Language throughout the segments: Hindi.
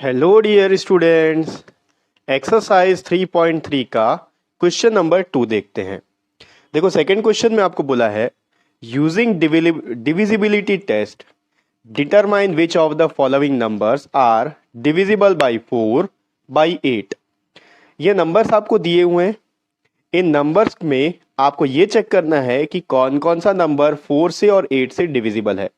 हेलो डियर स्टूडेंट्स, एक्सरसाइज 3.3 का क्वेश्चन नंबर 2 देखते हैं। देखो, सेकंड क्वेश्चन में आपको बोला है using divisibility test determine which of the following numbers are divisible by 4 by 8। ये नंबर्स आपको दिए हुए हैं। इन नंबर्स में आपको ये चेक करना है कि कौन कौन सा नंबर 4 से और 8 से डिविजिबल है।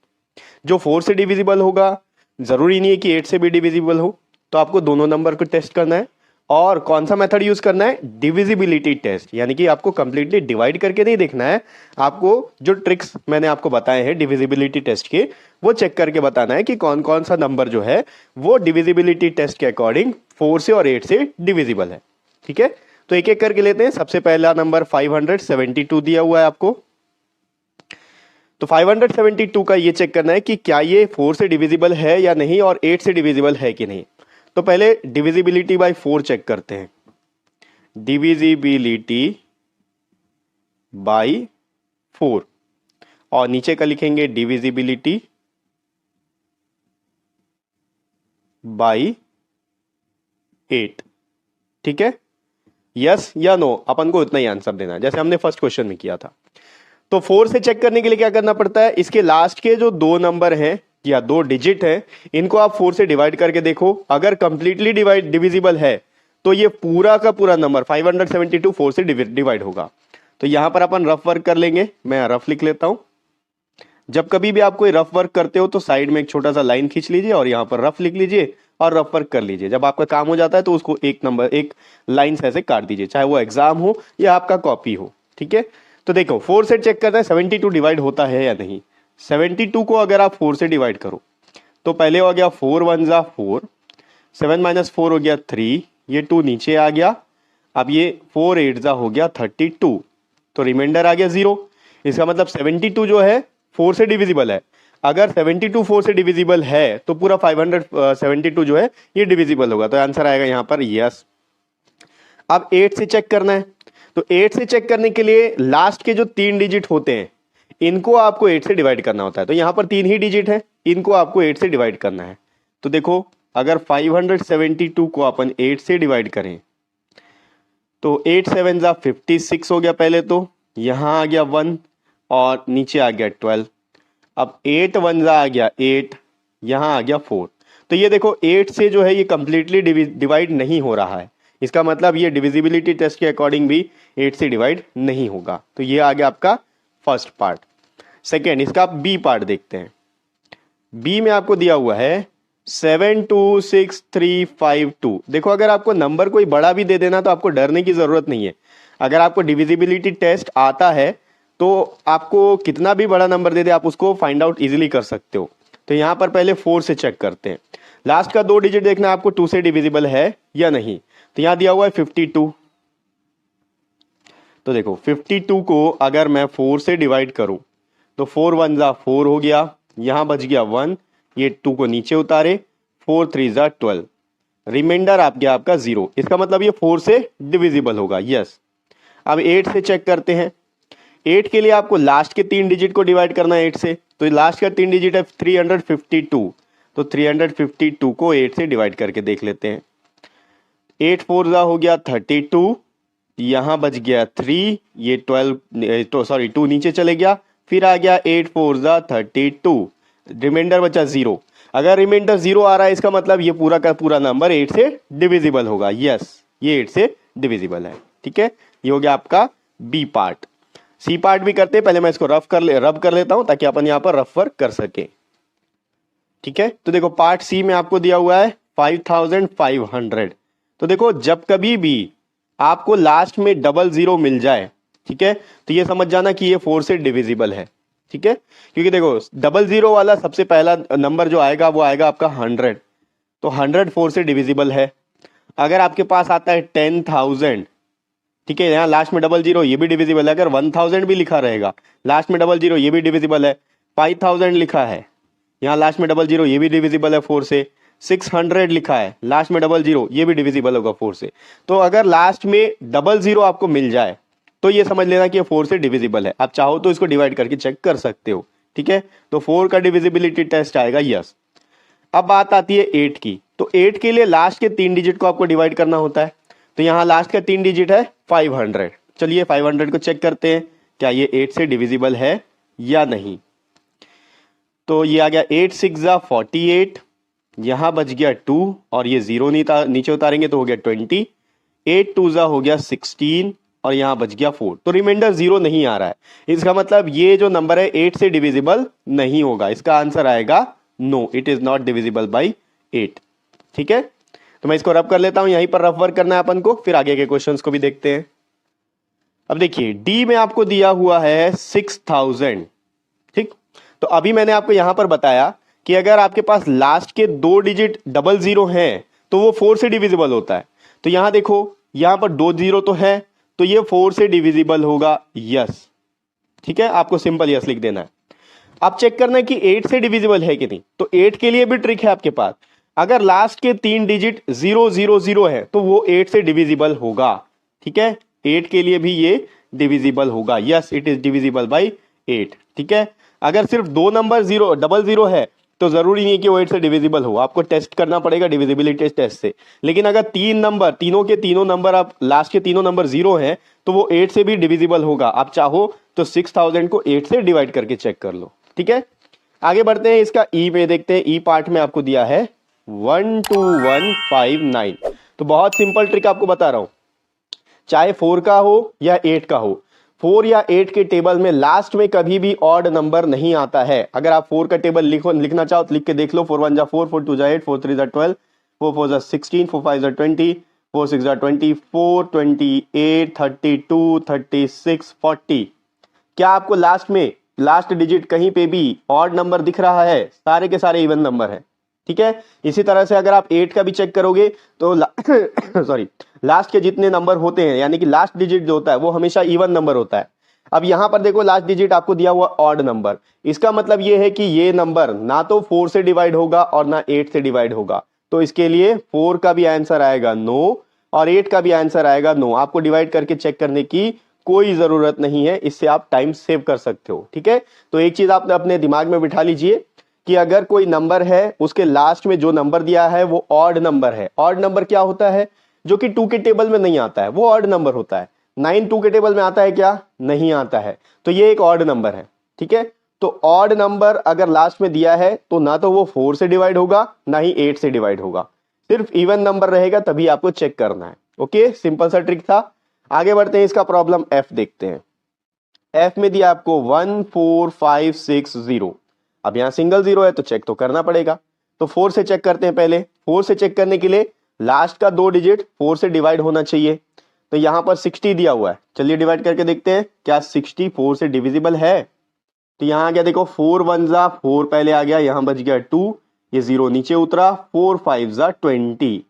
जो 4 से डिविजिबल होगा, जरूरी नहीं है कि 8 से भी डिविजिबल हो, तो आपको दोनों नंबर को टेस्ट करना है। और कौन सा मेथड यूज करना है? डिविजिबिलिटी टेस्ट, यानी कि आपको कंप्लीटली डिवाइड करके नहीं देखना है। आपको जो ट्रिक्स मैंने आपको बताए हैं डिविजिबिलिटी टेस्ट के, वो चेक करके बताना है कि कौन कौन सा नंबर जो है वो डिविजिबिलिटी टेस्ट के अकॉर्डिंग 4 से और 8 से डिविजिबल है। ठीक है, तो एक एक करके लेते हैं। सबसे पहला नंबर 572 दिया हुआ है आपको, तो 572 का ये चेक करना है कि क्या ये 4 से डिविजिबल है या नहीं और 8 से डिविजिबल है कि नहीं। तो पहले डिविजिबिलिटी बाय 4 चेक करते हैं। डिविजिबिलिटी बाय 4 और नीचे का लिखेंगे डिविजिबिलिटी बाय 8। ठीक है, यस या नो, अपन को इतना ही आंसर देना है जैसे हमने फर्स्ट क्वेश्चन में किया था। तो 4 से चेक करने के लिए क्या करना पड़ता है? इसके लास्ट के जो दो नंबर हैं या दो डिजिट हैं, इनको आप 4 से डिवाइड करके देखो। अगर कंप्लीटली डिविजिबल है तो ये पूरा का पूरा नंबर 572 4 से डिवाइड होगा। तो यहां पर अपन रफ वर्क कर लेंगे। मैं रफ लिख लेता हूं। जब कभी भी आप कोई रफ वर्क करते हो तो साइड में एक छोटा सा लाइन खींच लीजिए और यहां पर रफ लिख लीजिए और रफ वर्क कर लीजिए। जब आपका काम हो जाता है तो उसको एक लाइन से ऐसे काट दीजिए, चाहे वो एग्जाम हो या आपका कॉपी हो। ठीक है, तो देखो 4 से चेक करना है 72 डिवाइड होता है या नहीं। 72 को अगर आप 4 से डिवाइड करो तो पहले हो गया 4 1 जा 4, 7 माइनस 4 हो गया 3, ये 2 नीचे आ गया। अब ये 4 8 जा हो गया 32, तो रिमाइंडर आ गया 0। इसका मतलब 72 जो है 4 से डिविजिबल है। अगर 72 4 से डिविजिबल है तो पूरा 572 जो है ये डिविजिबल होगा। तो आंसर आएगा यहां पर यस। अब 8 से चेक करना है, तो 8 से चेक करने के लिए लास्ट के जो 3 डिजिट होते हैं इनको आपको 8 से डिवाइड करना होता है। तो यहां पर 3 ही डिजिट है, इनको आपको 8 से डिवाइड करना है। तो देखो, अगर 572 को अपन 8 से डिवाइड करें तो 8 7 जा 56 हो गया पहले, तो यहां आ गया 1 और नीचे आ गया 12। अब 8 1 जा आ गया 8, यहां आ गया 4। तो ये देखो 8 से जो है ये कंप्लीटली डिवाइड नहीं हो रहा है। इसका मतलब ये डिविजिबिलिटी टेस्ट के अकॉर्डिंग भी 8 से डिवाइड नहीं होगा। तो ये आ गया आपका फर्स्ट पार्ट। सेकेंड, इसका आप बी पार्ट देखते हैं। बी में आपको दिया हुआ है 72632। देखो, अगर आपको नंबर कोई बड़ा भी दे देना तो आपको डरने की जरूरत नहीं है। अगर आपको डिविजिबिलिटी टेस्ट आता है तो आपको कितना भी बड़ा नंबर दे दे आप उसको फाइंड आउट इजीली कर सकते हो। तो यहां पर पहले 4 से चेक करते हैं। लास्ट का 2 डिजिट देखना आपको 2 से डिविजिबल है या नहीं। तो यहां दिया हुआ है 52। तो देखो 52 को अगर मैं 4 से डिवाइड करूं तो 4 1 जा 4 हो गया, यहां बच गया 1, ये 2 को नीचे उतारे, 4 3 जा 12, रिमाइंडर आप गया आपका 0। इसका मतलब ये 4 से डिविजिबल होगा, यस। अब 8 से चेक करते हैं। 8 के लिए आपको लास्ट के 3 डिजिट को डिवाइड करना है 8 से। तो लास्ट का 3 डिजिट है 352, तो 352 को 8 से डिवाइड करके देख लेते हैं। 8 4 जा हो गया 32, यहां बच गया 3, ये 2 नीचे चले गया, फिर आ गया 8 4 जा 32, रिमाइंडर बचा 0। अगर रिमाइंडर 0 आ रहा है इसका मतलब ये पूरा का पूरा नंबर 8 से डिविजिबल होगा, यस, ये 8 से डिविजिबल है। ठीक है, ये हो गया आपका बी पार्ट। सी पार्ट भी करते हैं, पहले मैं इसको रब कर लेता हूं ताकि अपन यहां पर रफ वर्क कर सके। ठीक है, तो देखो पार्ट सी में आपको दिया हुआ है 5500। तो देखो, जब कभी भी आपको लास्ट में 00 मिल जाए, ठीक है, तो ये समझ जाना कि ये 4 से डिविजिबल है। ठीक है, क्योंकि देखो 00 वाला सबसे पहला नंबर जो आएगा वो आएगा आपका 100, तो 100 4 से डिविजिबल है। अगर आपके पास आता है 10,000, ठीक है, यहाँ लास्ट में 00 ये भी डिविजिबल है। अगर 1000 भी लिखा रहेगा लास्ट में 00 ये भी डिविजिबल है। 5000 लिखा है, यहाँ लास्ट में 00 ये भी डिविजिबल है 4 से। 600 लिखा है, लास्ट में 00 ये भी डिविजिबल होगा 4 से। तो अगर लास्ट में 00 आपको मिल जाए तो ये समझ लेना कि ये 4 से डिविजिबल है। आप चाहो तो इसको डिवाइड करके चेक कर सकते हो। ठीक है, तो 4 का डिविजिबिलिटी टेस्ट आएगा यस। अब बात आती है 8 की। तो 8 के लिए लास्ट के 3 डिजिट को आपको डिवाइड करना होता है। तो यहां लास्ट का 3 डिजिट है 500। चलिए 500 को चेक करते हैं क्या ये 8 से डिविजिबल है या नहीं। तो ये आ गया 8 6 जा 48, यहां बच गया 2 और ये 0 नीचे उतारेंगे तो हो गया 20, 8 2 जा हो गया 16 और यहां बच गया 4। तो रिमाइंडर 0 नहीं आ रहा है, इसका मतलब ये जो नंबर है 8 से डिविजिबल नहीं होगा। इसका आंसर आएगा no, it is not divisible by 8। ठीक है, तो मैं इसको रफ कर लेता हूं, यहीं पर रफ वर्क करना है अपन को, फिर आगे के क्वेश्चंस को भी देखते हैं। अब देखिए डी में आपको दिया हुआ है 6000। ठीक, तो अभी मैंने आपको यहां पर बताया कि अगर आपके पास लास्ट के 2 डिजिट 00 हैं तो वो 4 से डिविजिबल होता है। तो यहां देखो यहां पर 2 0 तो है, तो ये 4 से डिविजिबल होगा, यस। ठीक है, आपको सिंपल यस लिख देना है। अब चेक करना है कि 8 से डिविजिबल है कि नहीं। तो 8 के लिए भी ट्रिक है आपके पास, अगर लास्ट के 3 डिजिट 000 है तो वो 8 से डिविजिबल होगा। ठीक है, 8 के लिए भी ये डिविजिबल होगा, yes it is divisible by 8। ठीक है, अगर सिर्फ 2 नंबर 00 है तो जरूरी नहीं है कि वो 8 से डिविजिबल हो, आपको टेस्ट करना पड़ेगा डिविजिबिलिटी टेस्ट से। लेकिन अगर 3 नंबर, तीनों के तीनों नंबर, आप लास्ट के तीनों नंबर 0 हैं तो वो 8 से भी डिविजिबल होगा। आप चाहो तो 6000 को 8 से डिवाइड करके चेक कर लो। ठीक है, आगे बढ़ते हैं, इसका ई में देखते हैं। ई पार्ट में आपको दिया है 12159। तो बहुत सिंपल ट्रिक आपको बता रहा हूं, चाहे 4 का हो या 8 का हो, 4 या 8 के टेबल में लास्ट में कभी भी ऑड नंबर नहीं आता है। अगर आप 4 का टेबल लिखना चाहो तो लिख के देख लो, 4 1 जा 4, 4 2 जा 8, 4 3 जा 12, 4 4 जा 16, 4 5 जा 20, 4 6 जा 24, 28, 32, 36, 40। क्या आपको लास्ट में लास्ट डिजिट कहीं पे भी ऑड नंबर दिख रहा है? सारे के सारे इवन नंबर है। ठीक है, इसी तरह से अगर आप 8 का भी चेक करोगे तो सॉरी लास्ट के जितने नंबर होते हैं, यानी कि लास्ट डिजिट जो होता है वो हमेशा इवन नंबर होता है। अब यहां पर देखो लास्ट डिजिट आपको दिया हुआ ऑड नंबर, इसका मतलब ये है कि ये नंबर ना तो 4 से डिवाइड होगा और ना 8 से डिवाइड होगा। तो इसके लिए 4 का भी आंसर आएगा नो और 8 का भी आंसर आएगा नो। आपको डिवाइड करके चेक करने की कोई जरूरत नहीं है, इससे आप टाइम सेव कर सकते हो। ठीक है, तो एक चीज आप अपने दिमाग में बिठा लीजिए कि अगर कोई नंबर है उसके लास्ट में जो नंबर दिया है वो ऑड नंबर है। ऑड नंबर क्या होता है? जो कि 2 के टेबल में नहीं आता है, वो ऑड नंबर होता है। 9 2 के टेबल में आता है क्या? नहीं आता है, तो ये एक ऑड नंबर है। ठीक है, तो ऑड नंबर अगर लास्ट में दिया है तो ना तो वो 4 से डिवाइड होगा ना ही 8 से डिवाइड होगा, सिर्फ इवन नंबर रहेगा, तभी आपको चेक करना है। ओके, सिंपल सा ट्रिक था। आगे बढ़ते हैं, इसका प्रॉब्लम एफ देखते हैं। एफ में दिया आपको 14560। अब यहां सिंगल 0 है तो चेक तो करना पड़ेगा, तो 4 से चेक करते हैं। पहले 4 से चेक करने के लिए लास्ट का 2 डिजिट 4 से डिवाइड होना चाहिए। तो यहां पर 60 दिया हुआ है, चलिए डिवाइड करके देखते हैं क्या 60 4 से डिविजिबल है। तो यहां आ गया, देखो 4 1 जा 4 पहले आ गया, यहां बच गया 2, ये 0 नीचे उतरा, 4 5 जा 20,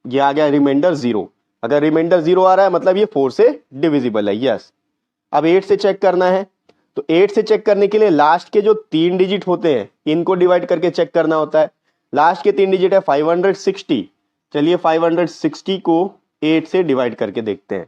ये आ गया रिमाइंडर 0। अगर रिमाइंडर 0 आ रहा है मतलब ये 4 से डिविजिबल है, यस। अब 8 से चेक करना है, तो 8 से चेक करने के लिए लास्ट के जो 3 डिजिट होते हैं इनको डिवाइड करके चेक करना होता है। लास्ट के 3 डिजिट है 560, चलिए 560 को 8 से डिवाइड करके देखते हैं।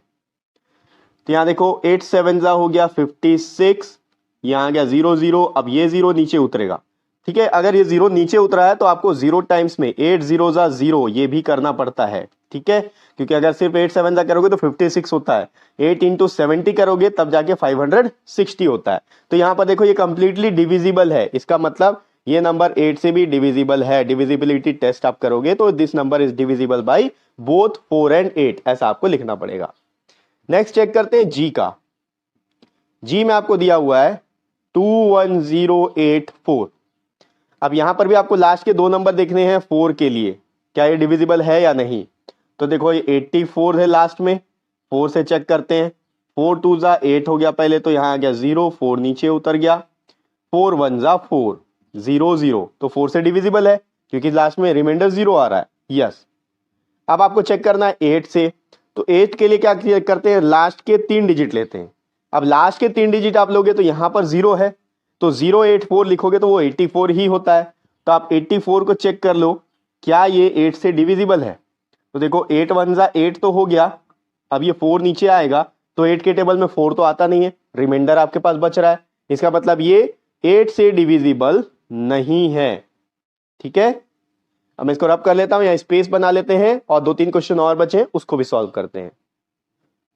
तो यहां देखो 8 7 जा हो गया 56, यहां आ गया 0 0, अब ये 0 नीचे उतरेगा। ठीक है, अगर ये 0 नीचे उतरा है तो आपको 0 टाइम्स में 8 0 जा 0 ये भी करना पड़ता है। ठीक है, क्योंकि अगर सिर्फ 8 7 जा करोगे तो 56 होता है, 8 इंटू 70 करोगे तब जाके 560 होता है। तो यहां पर देखो ये कंप्लीटली डिविजिबल है, इसका मतलब ये नंबर 8 से भी डिविजिबल है। डिविजिबिलिटी टेस्ट आप करोगे तो this number is divisible by both 4 and 8, ऐसा आपको लिखना पड़ेगा। नेक्स्ट चेक करते हैं जी का। जी में आपको दिया हुआ है 21084। अब यहां पर भी आपको लास्ट के 2 नंबर देखने हैं 4 के लिए, क्या ये डिविजिबल है या नहीं। तो देखो ये 84 है लास्ट में, 4 से चेक करते हैं। 4 2 जा 8 हो गया पहले, तो यहां आ गया 0, 4 नीचे उतर गया, 4 1 जा 4 0 0, तो 4 से डिविजिबल है क्योंकि लास्ट में रिमाइंडर 0 आ रहा है, यस। अब आपको चेक करना है 8 से, तो 8 के लिए क्या करते हैं, लास्ट के 3 डिजिट लेते हैं। अब लास्ट के 3 डिजिट आप लोगे तो यहां पर 0 है, तो 084 लिखोगे तो वो 84 ही होता है। तो आप 84 को चेक कर लो, क्या ये 8 से डिविजिबल है। तो देखो 8 1 जा 8 तो हो गया, अब ये 4 नीचे आएगा तो 8 के टेबल में 4 तो आता नहीं है, रिमाइंडर आपके पास बच रहा है, इसका मतलब ये 8 से डिविजिबल नहीं है। ठीक है, अब मैं इसको रब कर लेता हूं, यहाँ स्पेस बना लेते हैं और 2-3 क्वेश्चन और बचे उसको भी सॉल्व करते हैं।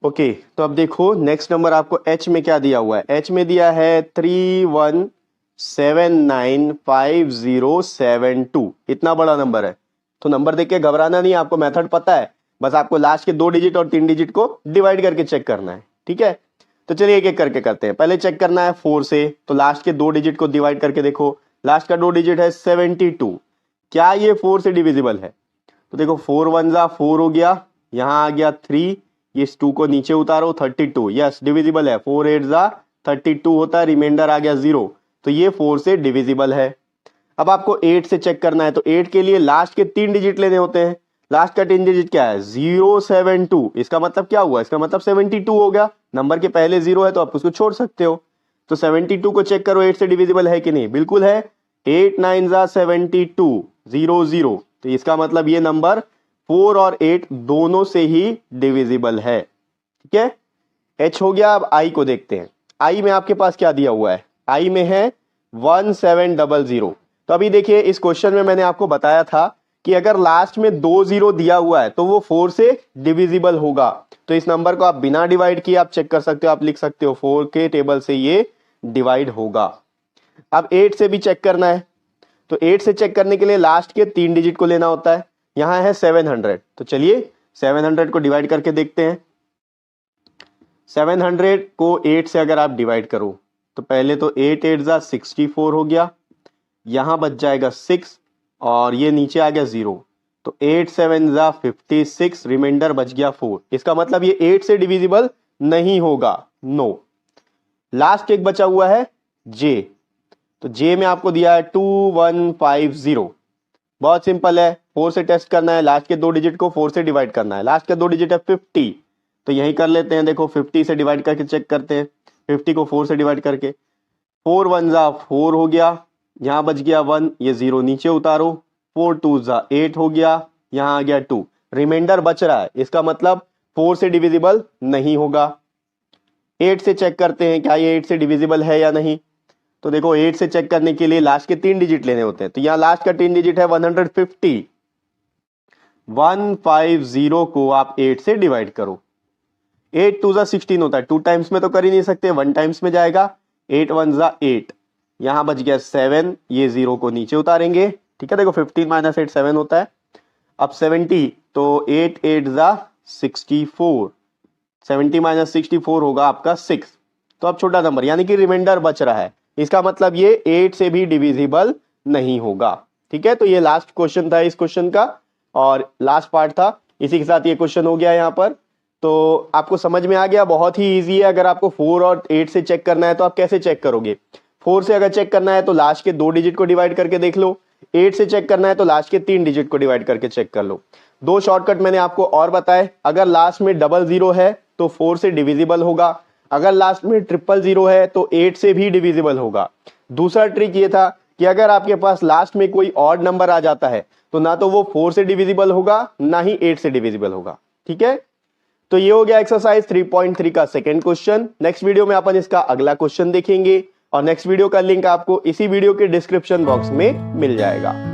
ओके, तो अब देखो नेक्स्ट नंबर आपको एच में क्या दिया हुआ है। एच में दिया है 31795072, इतना बड़ा नंबर है। तो नंबर देख के घबराना नहीं, आपको मेथड पता है, बस आपको लास्ट के 2 डिजिट और 3 डिजिट को डिवाइड करके चेक करना है। ठीक है, तो चलिए एक एक करके करते हैं। पहले चेक करना है 4 से, तो लास्ट के 2 डिजिट को डिवाइड करके देखो। लास्ट का 2 डिजिट है 72, क्या ये 4 से डिविजिबल है? तो देखो 4 1 जा 4 हो गया, यहाँ आ गया 3, ये 2 को नीचे उतारो 32, यस डिविजिबल है। 4 8 जा 32 होता है, रिमाइंडर आ गया 0, तो ये 4 से डिविजिबल है। अब आपको 8 से चेक करना है, तो 8 के लिए लास्ट के 3 डिजिट लेने होते हैं। लास्ट का 3 डिजिट क्या है? 072, इसका मतलब क्या हुआ? इसका मतलब 72 हो गया। नंबर के पहले 0 है तो आप उसको छोड़ सकते हो। तो 72 को चेक करो 8 से डिविजिबल है कि नहीं, बिल्कुल है। 8 9 जा 72, 0 0, तो इसका मतलब ये नंबर 4 और 8 दोनों से ही डिविजिबल है। ठीक है, एच हो गया। अब आई को देखते हैं। आई में आपके पास क्या दिया हुआ है? आई में है 1700। तो अभी देखिए इस क्वेश्चन में मैंने आपको बताया था कि अगर लास्ट में 2 0 दिया हुआ है तो वो 4 से डिविजिबल होगा। तो इस नंबर को आप बिना डिवाइड किए आप चेक कर सकते हो, आप लिख सकते हो 4 के टेबल से ये डिवाइड होगा। अब 8 से भी चेक करना है, तो 8 से चेक करने के लिए लास्ट के 3 डिजिट को लेना होता है। यहां है 700, तो चलिए 700 को डिवाइड करके देखते हैं। 700 को 8 से अगर आप डिवाइड करो तो पहले तो 8 8 जा 64 हो गया, यहां बच जाएगा 6 और ये नीचे आ गया 0, तो 8 7 जा 56, रिमाइंडर बच गया 4। इसका मतलब ये 8 से डिविजिबल नहीं होगा, नो। लास्ट एक बचा हुआ है जे, तो जे में आपको दिया है 2150। बहुत सिंपल है, 4 से टेस्ट करना है, लास्ट के 2 डिजिट को 4 से डिवाइड करना है। लास्ट का 2 डिजिट है 50, तो यही कर लेते हैं। देखो 50 से डिवाइड करके चेक करते हैं, 50 को 4 से डिवाइड करके। 4 1 जा 4 हो गया, यहां बच गया 1, ये 0 नीचे उतारो। 4 2 जा 8 हो गया, यहां आ गया 2, रिमाइंडर बच रहा है, इसका मतलब 4 से डिविजिबल नहीं होगा। 8 से चेक करते हैं क्या ये 8 से डिविजिबल है या नहीं। तो देखो 8 से चेक करने के लिए लास्ट के 3 डिजिट लेने होते हैं, तो यहां लास्ट का 3 डिजिट है 150। 150 को आप 8 से डिवाइड करो। 8 2 जा 16 होता है, 2 टाइम्स में तो कर ही नहीं सकते, 1 टाइम्स में जाएगा। 8 1 जा 8, यहां बच गया 7, ये 0 को नीचे उतारेंगे। ठीक है, देखो 15 माइनस 8 7 होता है। अब 70, तो 8 8 जा 64, 70 माइनस 64 होगा आपका 6। तो अब छोटा नंबर यानी कि रिमाइंडर बच रहा है, इसका मतलब ये 8 से भी डिविजिबल नहीं होगा। ठीक है, तो ये लास्ट क्वेश्चन था इस क्वेश्चन का और लास्ट पार्ट था। इसी के साथ ये क्वेश्चन हो गया यहाँ पर। तो आपको समझ में आ गया, बहुत ही इजी है। अगर आपको 4 और 8 से चेक करना है तो आप कैसे चेक करोगे? 4 से अगर चेक करना है तो लास्ट के 2 डिजिट को डिवाइड करके देख लो। 8 से चेक करना है तो लास्ट के 3 डिजिट को डिवाइड करके चेक कर लो। 2 शॉर्टकट मैंने आपको और बताए। अगर लास्ट में 00 है तो 4 से डिविजिबल होगा, अगर लास्ट में 000 है तो 8 से भी डिविजिबल होगा। दूसरा ट्रिक ये था कि अगर आपके पास लास्ट में कोई ऑड नंबर आ जाता है तो ना तो वो 4 से डिविजिबल होगा ना ही 8 से डिविजिबल होगा। ठीक है, तो ये हो गया एक्सरसाइज 3.3 का सेकंड क्वेश्चन। नेक्स्ट वीडियो में अपन इसका अगला क्वेश्चन देखेंगे और नेक्स्ट वीडियो का लिंक आपको इसी वीडियो के डिस्क्रिप्शन बॉक्स में मिल जाएगा।